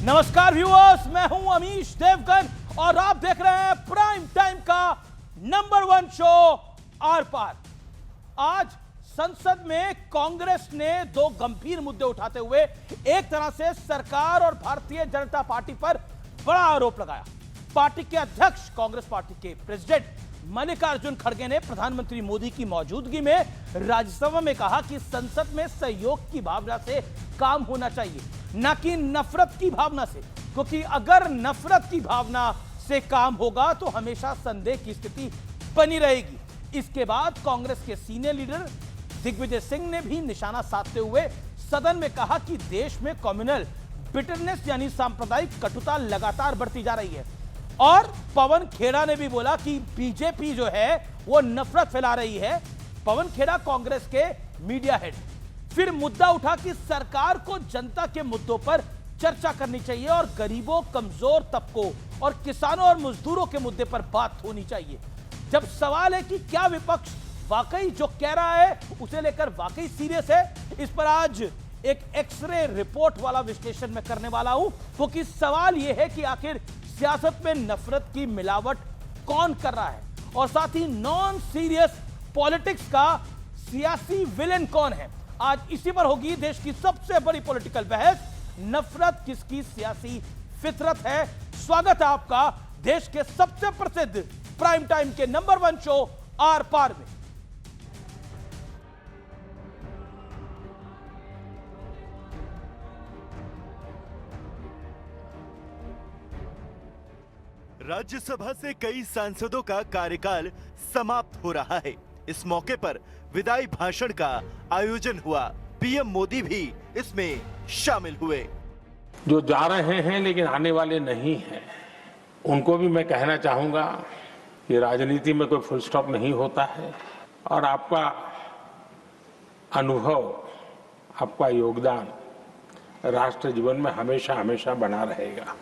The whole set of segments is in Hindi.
नमस्कार व्यूअर्स, मैं हूं अमीश देवगन और आप देख रहे हैं प्राइम टाइम का नंबर 1 शो आर पार। आज संसद में कांग्रेस ने दो गंभीर मुद्दे उठाते हुए एक तरह से सरकार और भारतीय जनता पार्टी पर बड़ा आरोप लगाया। पार्टी के अध्यक्ष, कांग्रेस पार्टी के प्रेसिडेंट मल्लिकार्जुन खड़गे ने प्रधानमंत्री मोदी की मौजूदगी में राज्यसभा में कहा कि संसद में सहयोग की भावना से काम होना चाहिए, न कि नफरत की भावना से, क्योंकि अगर नफरत की भावना से काम होगा तो हमेशा संदेह की स्थिति बनी रहेगी। इसके बाद कांग्रेस के सीनियर लीडर दिग्विजय सिंह ने भी निशाना साधते हुए सदन में कहा कि देश में कम्युनल बिटरनेस यानी सांप्रदायिक कटुता लगातार बढ़ती जा रही है। और पवन खेड़ा ने भी बोला कि बीजेपी जो है वो नफरत फैला रही है। पवन खेड़ा कांग्रेस के मीडिया हेड। फिर मुद्दा उठा कि सरकार को जनता के मुद्दों पर चर्चा करनी चाहिए और गरीबों, कमजोर तबकों और किसानों और मजदूरों के मुद्दे पर बात होनी चाहिए। जब सवाल है कि क्या विपक्ष वाकई जो कह रहा है उसे लेकर वाकई सीरियस है, इस पर आज एक एक्सरे रिपोर्ट वाला विश्लेषण मैं करने वाला हूं, क्योंकि सवाल यह है कि आखिर सियासत में नफरत की मिलावट कौन कर रहा है और साथ ही नॉन सीरियस पॉलिटिक्स का सियासी विलेन कौन है। आज इसी पर होगी देश की सबसे बड़ी पॉलिटिकल बहस, नफरत किसकी सियासी फितरत है। स्वागत है आपका देश के सबसे प्रसिद्ध प्राइम टाइम के नंबर 1 शो आर पार में। राज्यसभा से कई सांसदों का कार्यकाल समाप्त हो रहा है। इस मौके पर विदाई भाषण का आयोजन हुआ। पीएम मोदी भी इसमें शामिल हुए। जो जा रहे हैं लेकिन आने वाले नहीं हैं, उनको भी मैं कहना चाहूंगा कि राजनीति में कोई फुल स्टॉप नहीं होता है और आपका अनुभव, आपका योगदान राष्ट्र जीवन में हमेशा हमेशा बना रहेगा।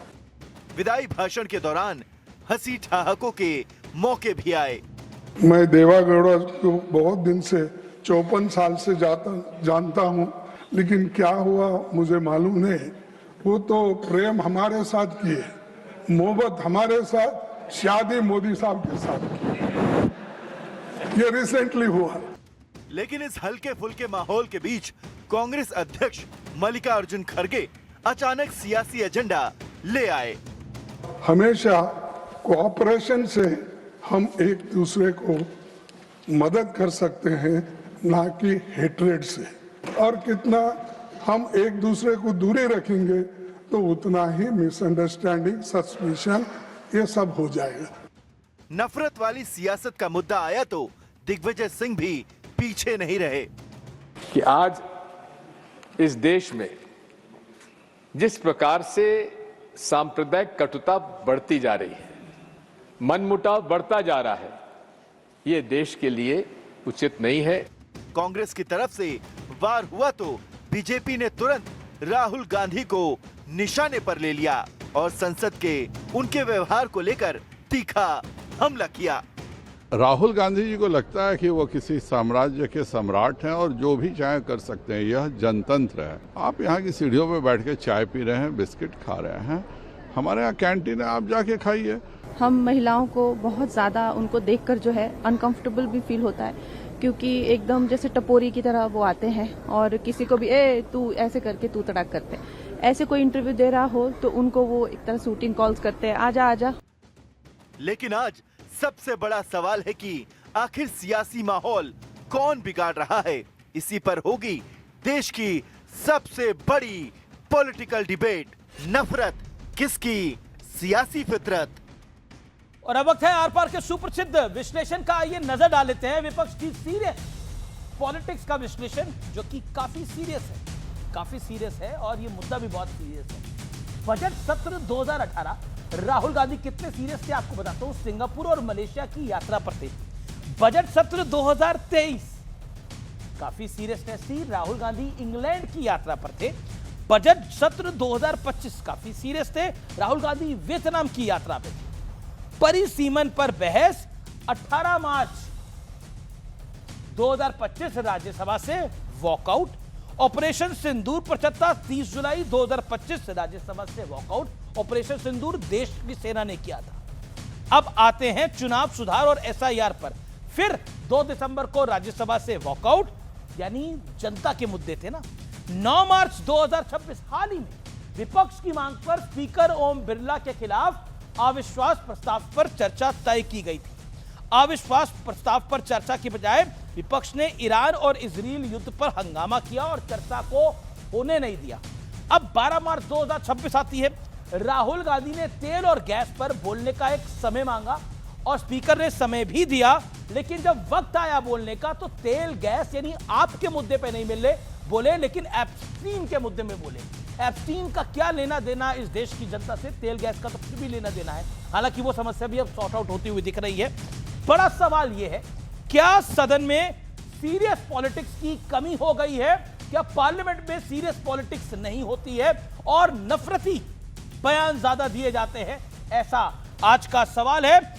विदाई भाषण के दौरान हंसी ठहाकों के मौके भी आए। मैं देवागौड़ा को बहुत दिन से 54 साल से जानता हूं, लेकिन क्या हुआ मुझे मालूम नहीं। वो तो प्रेम हमारे साथ किए, मोहब्बत हमारे साथ, शादी मोदी साहब के साथ की। ये रिसेंटली हुआ। लेकिन इस हल्के फुल्के माहौल के बीच कांग्रेस अध्यक्ष मल्लिकार्जुन खड़गे अचानक सियासी एजेंडा ले आए। हमेशा कोऑपरेशन से हम एक दूसरे को मदद कर सकते हैं, ना कि हेट्रेड से। और कितना हम एक दूसरे को दूरी रखेंगे तो उतना ही मिसअंडरस्टैंडिंग, सस्पिशन, ये सब हो जाएगा। नफरत वाली सियासत का मुद्दा आया तो दिग्विजय सिंह भी पीछे नहीं रहे कि आज इस देश में जिस प्रकार से सांप्रदायिक कटुता बढ़ती जा रही है, मनमुटाव बढ़ता जा रहा है, ये देश के लिए उचित नहीं है। कांग्रेस की तरफ से वार हुआ तो बीजेपी ने तुरंत राहुल गांधी को निशाने पर ले लिया और संसद के उनके व्यवहार को लेकर तीखा हमला किया। राहुल गांधी जी को लगता है कि वो किसी साम्राज्य के सम्राट हैं और जो भी चाहे कर सकते हैं। यह जनतंत्र है। आप यहाँ की सीढ़ियों पे बैठ के चाय पी रहे हैं, बिस्किट खा रहे हैं, हमारे यहाँ कैंटीन है, आप जाके खाइए। हम महिलाओं को बहुत ज़्यादा उनको देखकर जो है अनकंफर्टेबल भी फील होता है, क्योंकि एकदम जैसे टपोरी की तरह वो आते हैं और किसी को भी तू ऐसे करके तू तड़ाक करते हैं। ऐसे कोई इंटरव्यू दे रहा हो तो उनको वो एक तरह शूटिंग कॉल्स करते हैं, आजा आजा। लेकिन आज सबसे बड़ा सवाल है कि आखिर सियासी माहौल कौन बिगाड़ रहा है। इसी पर होगी देश की सबसे बड़ी पॉलिटिकल डिबेट, नफरत किसकी, सियासी फितरत। और अब वक्त है आर पार के सुप्रसिद्ध विश्लेषण का। आइए नजर डाल लेते हैं विपक्ष की सीरियस पॉलिटिक्स का विश्लेषण, जो कि काफी सीरियस है और ये मुद्दा भी बहुत सीरियस है। बजट सत्र 2018, राहुल गांधी कितने सीरियस थे आपको बताता हूं। सिंगापुर और मलेशिया की यात्रा पर थे। बजट सत्र 2023 काफी सीरियसनेस थी, राहुल गांधी इंग्लैंड की यात्रा पर थे। बजट सत्र 2025 काफी सीरियस थे, राहुल गांधी वियतनाम की यात्रा पे थे। परिसीमन पर बहस 18 मार्च 2025 राज्यसभा से वॉकआउट ऑपरेशन सिंदूर पर चर्चा 30 जुलाई 2025 से राज्यसभा से वॉकआउट। ऑपरेशन सिंदूर देश की सेना ने किया था। अब आते हैं चुनाव सुधार और एसआईआर पर। फिर 2 दिसंबर को राज्यसभा से वॉकआउट, यानी जनता के मुद्दे थे ना। 9 मार्च 2026 हाल ही में विपक्ष की मांग पर स्पीकर ओम बिरला के खिलाफ अविश्वास प्रस्ताव पर चर्चा तय की गई थी। अविश्वास प्रस्ताव पर चर्चा के बजाय विपक्ष ने ईरान और इजराइल युद्ध पर हंगामा किया और चर्चा को होने नहीं दिया। अब 12 मार्च 2026 आती है। राहुल गांधी ने तेल और गैस पर बोलने का एक समय मांगा और स्पीकर ने समय भी दिया, लेकिन जब वक्त आया बोलने का तो तेल गैस यानी आपके मुद्दे पे नहीं बोले, लेकिन एप्स्टीन के मुद्दे में बोले। एप्स्टीन का क्या लेना देना इस देश की जनता से, तेल गैस का तो फिर भी लेना देना है। हालांकि वो समस्या भी अब सॉर्ट आउट होती हुई दिख रही है। बड़ा सवाल यह है, क्या सदन में सीरियस पॉलिटिक्स की कमी हो गई है? क्या पार्लियामेंट में सीरियस पॉलिटिक्स नहीं होती है और नफरती बयान ज्यादा दिए जाते हैं? ऐसा आज का सवाल है।